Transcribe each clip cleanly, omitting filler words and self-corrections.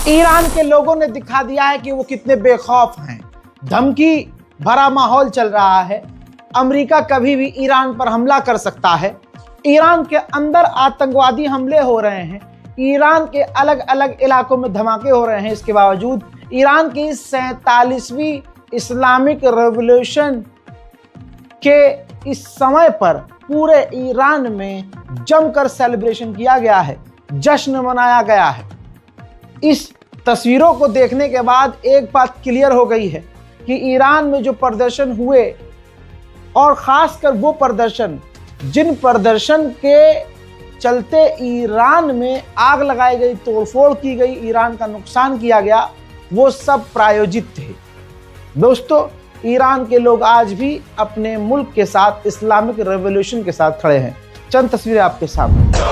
Iran के लोगों ने दिखा दिया है कि वो कितने बेखौफ हैं। धमकी भरा माहौल चल रहा है। अमेरिका कभी भी ईरान पर हमला कर सकता है। ईरान के अंदर आतंकवादी हमले हो रहे हैं। ईरान के अलग अलग इलाकों में धमाके हो रहे हैं। इसके बावजूद ईरान की 47वीं इस्लामिक रेवोल्यूशन के इस समय पर पूरे ईरान में जमकर सेलिब्रेशन किया गया है, जश्न मनाया गया है। इस तस्वीरों को देखने के बाद एक बात क्लियर हो गई है कि ईरान में जो प्रदर्शन हुए और खासकर वो प्रदर्शन जिन प्रदर्शन के चलते ईरान में आग लगाई गई, तोड़फोड़ की गई, ईरान का नुकसान किया गया, वो सब प्रायोजित थे। दोस्तों, ईरान के लोग आज भी अपने मुल्क के साथ, इस्लामिक रेवोल्यूशन के साथ खड़े हैं। चंद तस्वीरें आपके सामने।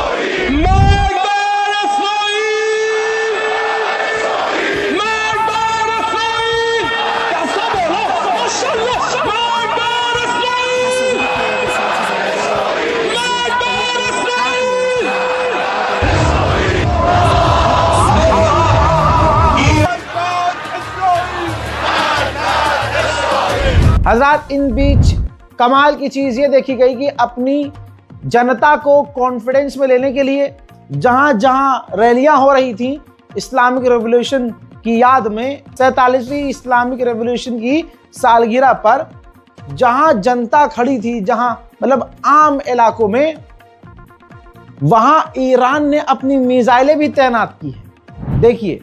हजरात, इन बीच कमाल की चीज ये देखी गई कि अपनी जनता को कॉन्फिडेंस में लेने के लिए जहां जहां रैलियां हो रही थी इस्लामिक रेवोल्यूशन की याद में, 47वीं इस्लामिक रेवोल्यूशन की सालगिरह पर जहां जनता खड़ी थी, जहां मतलब आम इलाकों में, वहां ईरान ने अपनी मिसाइलें भी तैनात की हैं। देखिए।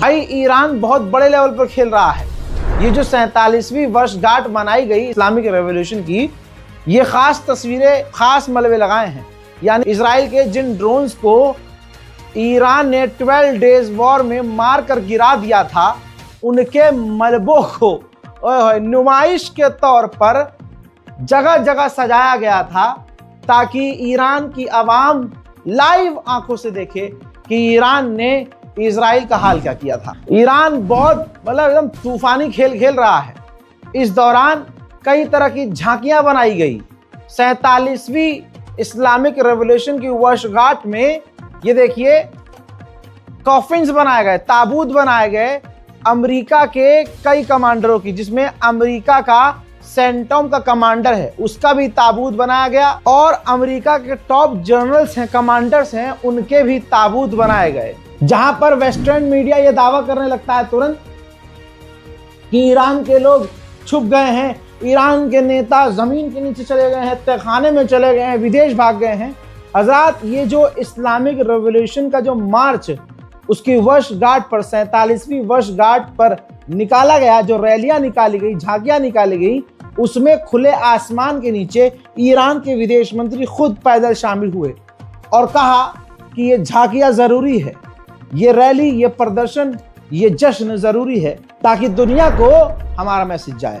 भाई, ईरान बहुत बड़े लेवल पर खेल रहा है। ये जो 47वीं वर्षगांठ मनाई गई इस्लामिक रेवोल्यूशन की, ये खास तस्वीरें, खास मलबे लगाए हैं। यानी इजराइल के जिन ड्रोन्स को ईरान ने 12 डेज वॉर में मार कर गिरा दिया था, उनके मलबों को नुमाइश के तौर पर जगह जगह सजाया गया था ताकि ईरान की आवाम लाइव आंखों से देखे कि ईरान ने इजराइल का हाल क्या किया था। ईरान बहुत मतलब एकदम तूफानी खेल खेल रहा है। इस दौरान कई तरह की झांकियां बनाई गई। 47वीं इस्लामिक रेवोल्यूशन की वर्षगांठ में ये देखिए, कॉफिन्स बनाए गए, ताबूत बनाए गए अमेरिका के कई कमांडरों की, जिसमें अमेरिका का सेंटोम का कमांडर है, उसका भी ताबूत बनाया गया और अमेरिका के टॉप जनरल्स हैं, कमांडर्स हैं, उनके भी ताबूत बनाए गए। जहां पर वेस्टर्न मीडिया यह दावा करने लगता है तुरंत कि ईरान के लोग छुप गए हैं, ईरान के नेता जमीन के नीचे चले गए हैं, तहखाने में चले गए हैं, विदेश भाग गए हैं। हजरात, ये जो इस्लामिक रेवोल्यूशन का जो मार्च, उसकी वर्षगांठ पर, 47वीं वर्षगांठ पर निकाला गया, जो रैलियां निकाली गई, झांकियां निकाली गई, उसमें खुले आसमान के नीचे ईरान के विदेश मंत्री खुद पैदल शामिल हुए और कहा कि ये झांकियां जरूरी है, ये रैली, ये प्रदर्शन, ये जश्न जरूरी है ताकि दुनिया को हमारा मैसेज जाए।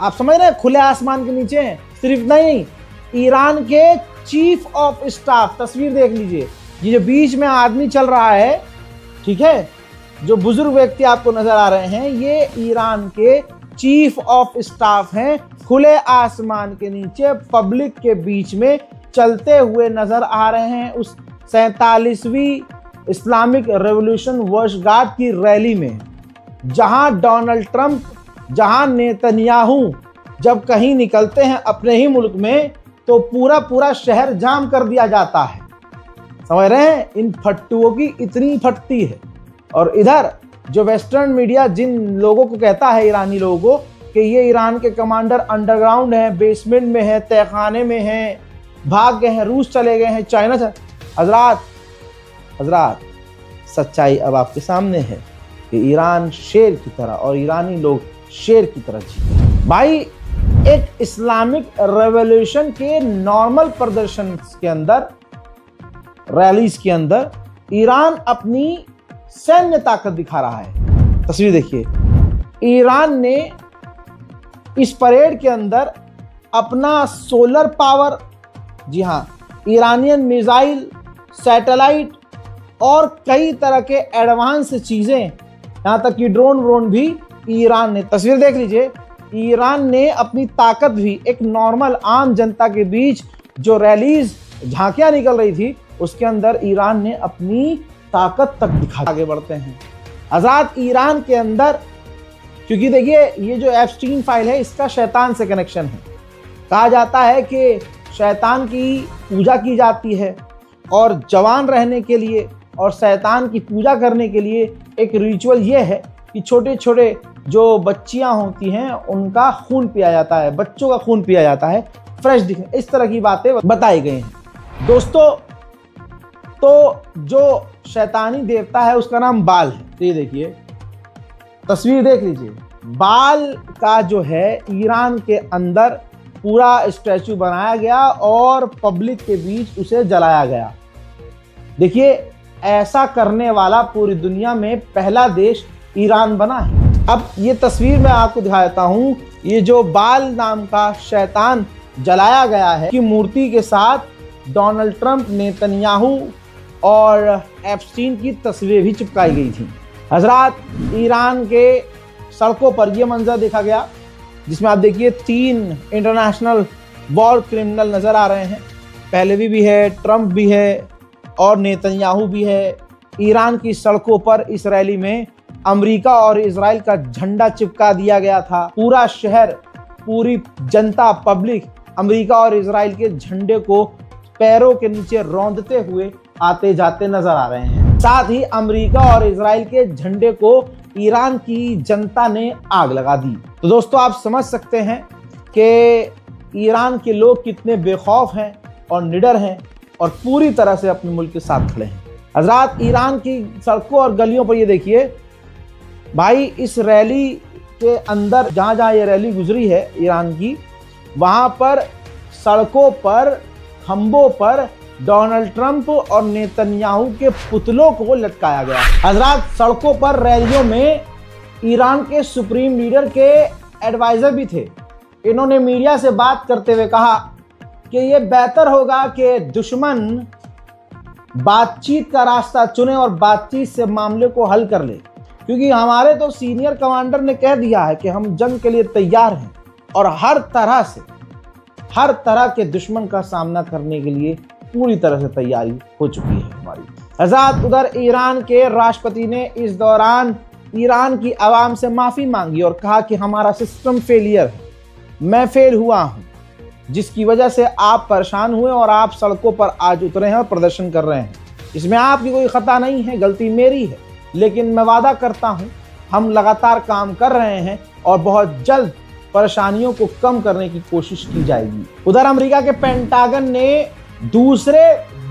आप समझ रहे हैं खुले आसमान के नीचे हैं, सिर्फ नहीं, ईरान के चीफ ऑफ स्टाफ, तस्वीर देख लीजिए, ये जो बीच में आदमी चल रहा है, ठीक है, जो बुजुर्ग व्यक्ति आपको नजर आ रहे हैं, ये ईरान के चीफ ऑफ स्टाफ हैं। खुले आसमान के नीचे पब्लिक के बीच में चलते हुए नजर आ रहे हैं उस 47वीं इस्लामिक रेवोल्यूशन वर्षगांठ की रैली में। जहां डोनाल्ड ट्रंप, जहां नेतन्याहू जब कहीं निकलते हैं अपने ही मुल्क में, तो पूरा पूरा शहर जाम कर दिया जाता है। समझ रहे हैं, इन फट्टुओं की इतनी फटती है। और इधर जो वेस्टर्न मीडिया जिन लोगों को कहता है, ईरानी लोगों को, कि ये ईरान के कमांडर अंडरग्राउंड हैं, बेसमेंट में हैं, तहखाने में हैं, भाग गए हैं, रूस चले गए हैं, चाइना हजरात सच्चाई अब आपके सामने है कि ईरान शेर की तरह और ईरानी लोग शेर की तरह जी। भाई एक इस्लामिक रेवोल्यूशन के नॉर्मल प्रदर्शन के अंदर, रैलीज के अंदर ईरान अपनी सैन्य ताकत दिखा रहा है। तस्वीर देखिए, ईरान ने इस परेड के अंदर अपना सोलर पावर, जी हाँ, ईरानियन मिसाइल, सैटेलाइट और कई तरह के एडवांस चीजें, यहां तक कि ड्रोन भी ईरान ने, तस्वीर देख लीजिए, ईरान ने अपनी ताकत भी एक नॉर्मल आम जनता के बीच जो रैलीज झांकियां निकल रही थी उसके अंदर ईरान ने अपनी ताकत तक दिखा। आगे बढ़ते हैं आजाद ईरान के अंदर, क्योंकि देखिए ये जो एप्स्टीन फाइल है इसका शैतान से कनेक्शन है। कहा जाता है कि शैतान की पूजा की जाती है और जवान रहने के लिए और शैतान की पूजा करने के लिए एक रिचुअल ये है कि छोटे छोटे जो बच्चियां होती हैं उनका खून पिया जाता है, बच्चों का खून पिया जाता है फ्रेश दिखने, इस तरह की बातें बताई गई हैं। दोस्तों, तो जो शैतानी देवता है उसका नाम बाल है। तो ये देखिए, तस्वीर देख लीजिए, बाल का जो है ईरान के अंदर पूरा स्टैचू बनाया गया और पब्लिक के बीच उसे जलाया गया। देखिए, ऐसा करने वाला पूरी दुनिया में पहला देश ईरान बना है। अब ये तस्वीर मैं आपको दिखा देता हूँ, ये जो बाल नाम का शैतान जलाया गया है की मूर्ति के साथ डोनाल्ड ट्रंप, नेतन्याहू और एप्स्टीन की तस्वीरें भी चिपकाई गई थी। हजरात, ईरान के सड़कों पर यह मंजर देखा गया जिसमें आप देखिए 3 इंटरनेशनल वॉर क्रिमिनल नजर आ रहे हैं। पहलवी भी है, ट्रंप भी है और नेतन्याहू भी है। ईरान की सड़कों पर इस रैली में अमेरिका और इजराइल का झंडा चिपका दिया गया था। पूरा शहर, पूरी जनता, पब्लिक अमेरिका और इजराइल के झंडे को पैरों के नीचे रौंदते हुए आते जाते नजर आ रहे हैं। साथ ही अमेरिका और इजराइल के झंडे को ईरान की जनता ने आग लगा दी। तो दोस्तों, आप समझ सकते हैं कि ईरान के लोग कितने बेखौफ हैं और निडर हैं और पूरी तरह से अपने मुल्क के साथ खड़े हैं। हजरात, ईरान की सड़कों और गलियों पर ये देखिए भाई, इस रैली के अंदर जहां जहां ये रैली गुजरी है ईरान की, वहां पर सड़कों पर, खंभों पर डोनाल्ड ट्रंप और नेतन्याहू के पुतलों को लटकाया गया। हजरात, सड़कों पर रैलियों में ईरान के सुप्रीम लीडर के एडवाइजर भी थे। इन्होंने मीडिया से बात करते हुए कहा कि यह बेहतर होगा कि दुश्मन बातचीत का रास्ता चुने और बातचीत से मामले को हल कर ले, क्योंकि हमारे तो सीनियर कमांडर ने कह दिया है कि हम जंग के लिए तैयार हैं और हर तरह के दुश्मन का सामना करने के लिए पूरी तरह से तैयारी हो चुकी है हमारी। हज़रात, उधर ईरान के राष्ट्रपति ने इस दौरान ईरान की आवाम से माफ़ी मांगी और कहा कि हमारा सिस्टम फेलियर है, मैं फेल हुआ हूँ, जिसकी वजह से आप परेशान हुए और आप सड़कों पर आज उतरे हैं और प्रदर्शन कर रहे हैं। इसमें आपकी कोई खता नहीं है, गलती मेरी है, लेकिन मैं वादा करता हूँ हम लगातार काम कर रहे हैं और बहुत जल्द परेशानियों को कम करने की कोशिश की जाएगी। उधर अमेरिका के पेंटागन ने दूसरे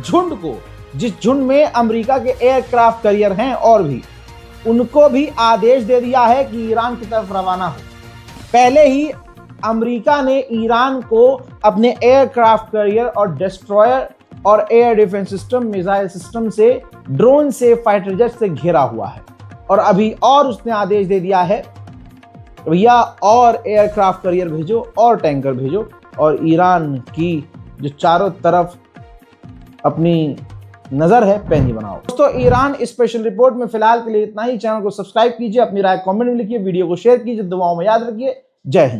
झुंड को, जिस झुंड में अमेरिका के एयरक्राफ्ट कैरियर हैं और भी, उनको भी आदेश दे दिया है कि ईरान की तरफ रवाना हो। पहले ही अमेरिका ने ईरान को अपने एयरक्राफ्ट कैरियर और डिस्ट्रॉयर और air defence system, missile system से, ड्रोन से, फाइटर जेट से घेरा हुआ है और अभी और उसने आदेश दे दिया है भैया और एयरक्राफ्ट कैरियर भेजो और टैंकर भेजो और ईरान की जो चारों तरफ अपनी नजर है पैनी बनाओ। दोस्तों, ईरान स्पेशल रिपोर्ट में फिलहाल के लिए इतना ही। चैनल को सब्सक्राइब कीजिए, अपनी राय कमेंट में लिखिए, वीडियो को शेयर कीजिए, दुआओं में याद रखिए। जय हिंद।